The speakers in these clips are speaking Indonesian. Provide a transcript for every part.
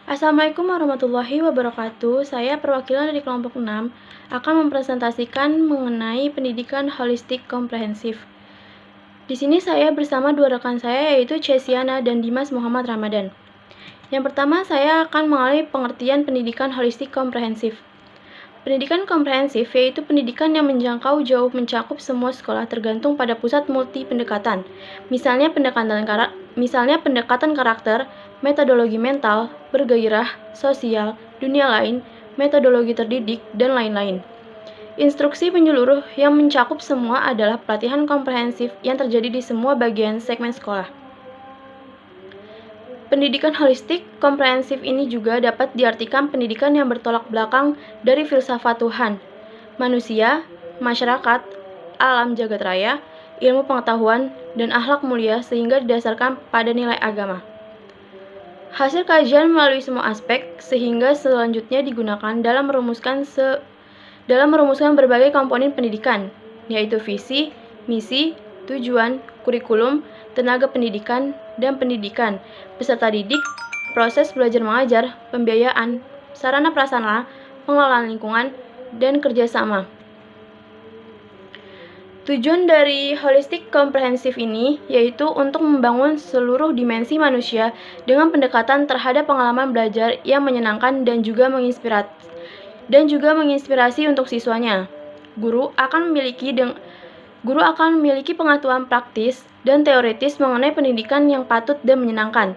Assalamualaikum warahmatullahi wabarakatuh. Saya perwakilan dari kelompok 6 akan mempresentasikan mengenai pendidikan holistik komprehensif. Di sini saya bersama dua rekan saya yaitu Chesiana dan Dimas Muhammad Ramadan. Yang pertama, saya akan mengenai pengertian pendidikan holistik komprehensif. Pendidikan komprehensif yaitu pendidikan yang menjangkau jauh mencakup semua sekolah tergantung pada pusat multi pendekatan. Misalnya pendekatan karakter, metodologi mental, bergairah, sosial, dunia lain, metodologi terdidik, dan lain-lain. Instruksi menyeluruh yang mencakup semua adalah pelatihan komprehensif yang terjadi di semua bagian segmen sekolah. Pendidikan holistik komprehensif ini juga dapat diartikan pendidikan yang bertolak belakang dari filsafat Tuhan, manusia, masyarakat, alam jagat raya, ilmu pengetahuan, dan akhlak mulia sehingga didasarkan pada nilai agama. Hasil kajian melalui semua aspek sehingga selanjutnya digunakan dalam merumuskan berbagai komponen pendidikan, yaitu visi, misi, tujuan, kurikulum, tenaga pendidikan, dan pendidikan, peserta didik, proses belajar mengajar, pembiayaan, sarana prasarana, pengelolaan lingkungan, dan kerjasama. Tujuan dari holistik komprehensif ini yaitu untuk membangun seluruh dimensi manusia dengan pendekatan terhadap pengalaman belajar yang menyenangkan dan juga menginspirasi untuk siswanya. Guru akan memiliki pengetahuan praktis dan teoritis mengenai pendidikan yang patut dan menyenangkan,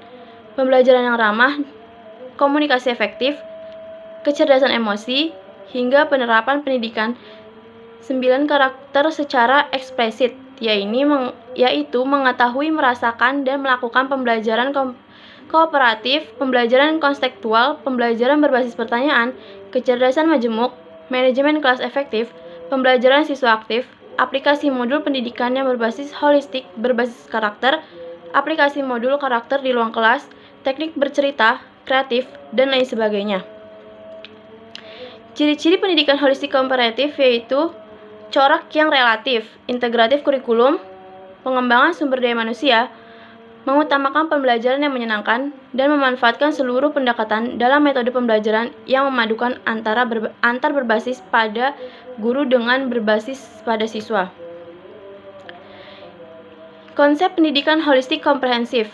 pembelajaran yang ramah, komunikasi efektif, kecerdasan emosi, hingga penerapan pendidikan 9 karakter secara eksplisit, yaitu mengetahui, merasakan, dan melakukan pembelajaran kooperatif, pembelajaran konstekstual, pembelajaran berbasis pertanyaan, kecerdasan majemuk, manajemen kelas efektif, pembelajaran siswa aktif, aplikasi modul pendidikan yang berbasis holistik berbasis karakter, aplikasi modul karakter di ruang kelas, teknik bercerita, kreatif, dan lain sebagainya. Ciri-ciri pendidikan holistik komparatif yaitu corak yang relatif, integratif kurikulum, pengembangan sumber daya manusia, mengutamakan pembelajaran yang menyenangkan, dan memanfaatkan seluruh pendekatan dalam metode pembelajaran yang memadukan antar berbasis pada guru dengan berbasis pada siswa. Konsep pendidikan holistik komprehensif.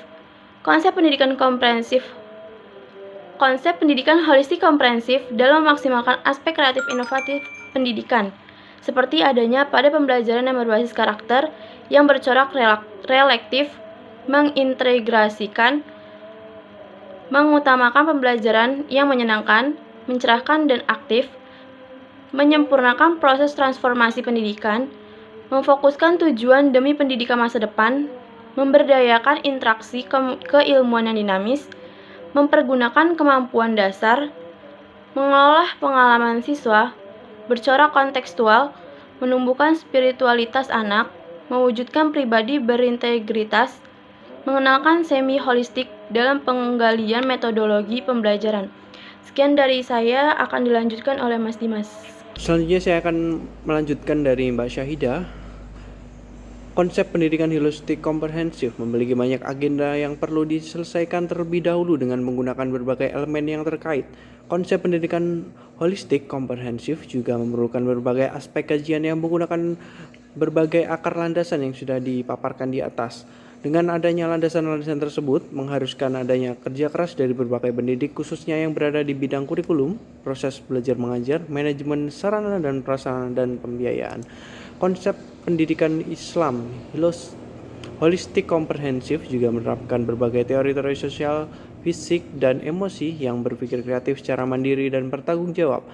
Konsep pendidikan holistik komprehensif dalam memaksimalkan aspek kreatif inovatif pendidikan, seperti adanya pada pembelajaran yang berbasis karakter yang bercorak relektif, mengintegrasikan, mengutamakan pembelajaran yang menyenangkan, mencerahkan dan aktif, menyempurnakan proses transformasi pendidikan, memfokuskan tujuan demi pendidikan masa depan, memberdayakan interaksi keilmuan yang dinamis, mempergunakan kemampuan dasar, mengolah pengalaman siswa, bercorak kontekstual, menumbuhkan spiritualitas anak, mewujudkan pribadi berintegritas, mengenalkan semi-holistik dalam penggalian metodologi pembelajaran. Sekian dari saya, akan dilanjutkan oleh Mas Dimas. Selanjutnya saya akan melanjutkan dari Mbak Syahidah. Konsep pendidikan holistik komprehensif memiliki banyak agenda yang perlu diselesaikan terlebih dahulu dengan menggunakan berbagai elemen yang terkait. Konsep pendidikan holistik komprehensif juga memerlukan berbagai aspek kajian yang menggunakan berbagai akar landasan yang sudah dipaparkan di atas. Dengan adanya landasan-landasan tersebut, mengharuskan adanya kerja keras dari berbagai pendidik khususnya yang berada di bidang kurikulum, proses belajar mengajar, manajemen sarana dan prasarana, dan pembiayaan. Konsep pendidikan Islam holistik komprehensif juga menerapkan berbagai teori-teori sosial, fisik, dan emosi yang berpikir kreatif secara mandiri dan bertanggung jawab.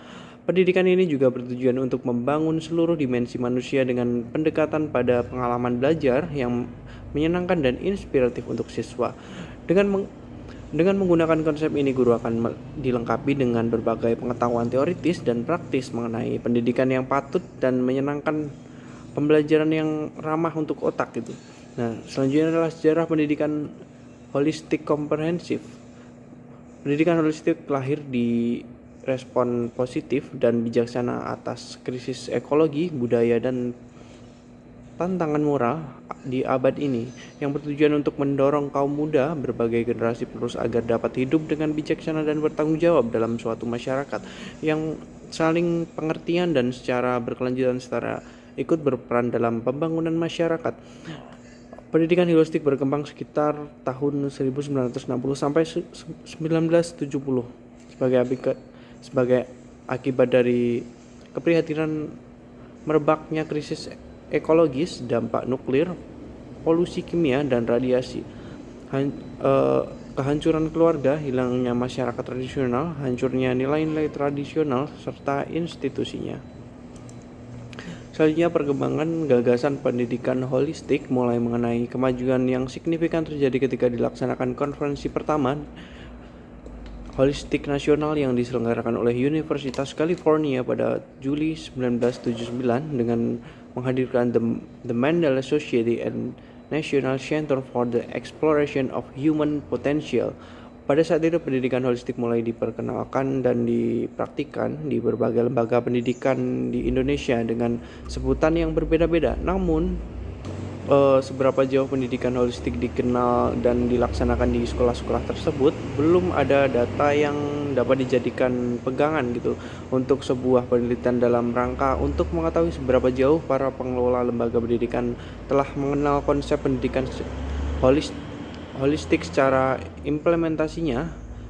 Pendidikan ini juga bertujuan untuk membangun seluruh dimensi manusia dengan pendekatan pada pengalaman belajar yang menyenangkan dan inspiratif untuk siswa. Dengan menggunakan konsep ini, guru akan dilengkapi dengan berbagai pengetahuan teoritis dan praktis mengenai pendidikan yang patut dan menyenangkan, pembelajaran yang ramah untuk otak gitu. Nah, selanjutnya adalah sejarah pendidikan holistik komprehensif. Pendidikan holistik lahir di respon positif dan bijaksana atas krisis ekologi, budaya, dan tantangan moral di abad ini yang bertujuan untuk mendorong kaum muda berbagai generasi penerus agar dapat hidup dengan bijaksana dan bertanggung jawab dalam suatu masyarakat yang saling pengertian dan secara berkelanjutan secara ikut berperan dalam pembangunan masyarakat. Pendidikan holistik berkembang sekitar tahun 1960 sampai 1970 sebagai akibat dari keprihatinan merebaknya krisis ekologis, dampak nuklir, polusi kimia dan radiasi, kehancuran keluarga, hilangnya masyarakat tradisional, hancurnya nilai-nilai tradisional serta institusinya. Selanjutnya, perkembangan gagasan pendidikan holistik mulai mengenai kemajuan yang signifikan terjadi ketika dilaksanakan konferensi pertama holistik nasional yang diselenggarakan oleh Universitas California pada Juli 1979 dengan menghadirkan the Mandela Society and National Center for the Exploration of Human Potential. Pada saat itu pendidikan holistik mulai diperkenalkan dan dipraktikkan di berbagai lembaga pendidikan di Indonesia dengan sebutan yang berbeda-beda. Namun seberapa jauh pendidikan holistik dikenal dan dilaksanakan di sekolah-sekolah tersebut, belum ada data yang dapat dijadikan pegangan gitu untuk sebuah penelitian dalam rangka untuk mengetahui seberapa jauh para pengelola lembaga pendidikan telah mengenal konsep pendidikan holistik secara implementasinya,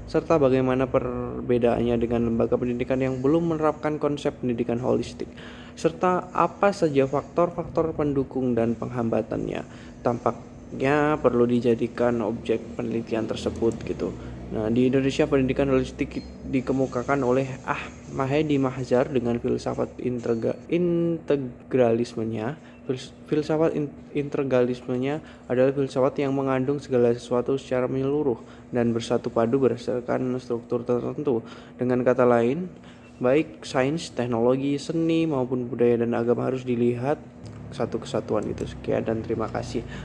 serta bagaimana perbedaannya dengan lembaga pendidikan yang belum menerapkan konsep pendidikan holistik, serta apa saja faktor-faktor pendukung dan penghambatannya. Tampaknya perlu dijadikan objek penelitian tersebut gitu. Nah, di Indonesia pendidikan holistik dikemukakan oleh Mahedi Mahzar dengan filsafat integralismenya. Filsafat integralismenya adalah filsafat yang mengandung segala sesuatu secara menyeluruh dan bersatu padu berdasarkan struktur tertentu. Dengan kata lain, baik sains, teknologi, seni maupun budaya dan agama harus dilihat satu kesatuan itu. Sekian dan terima kasih.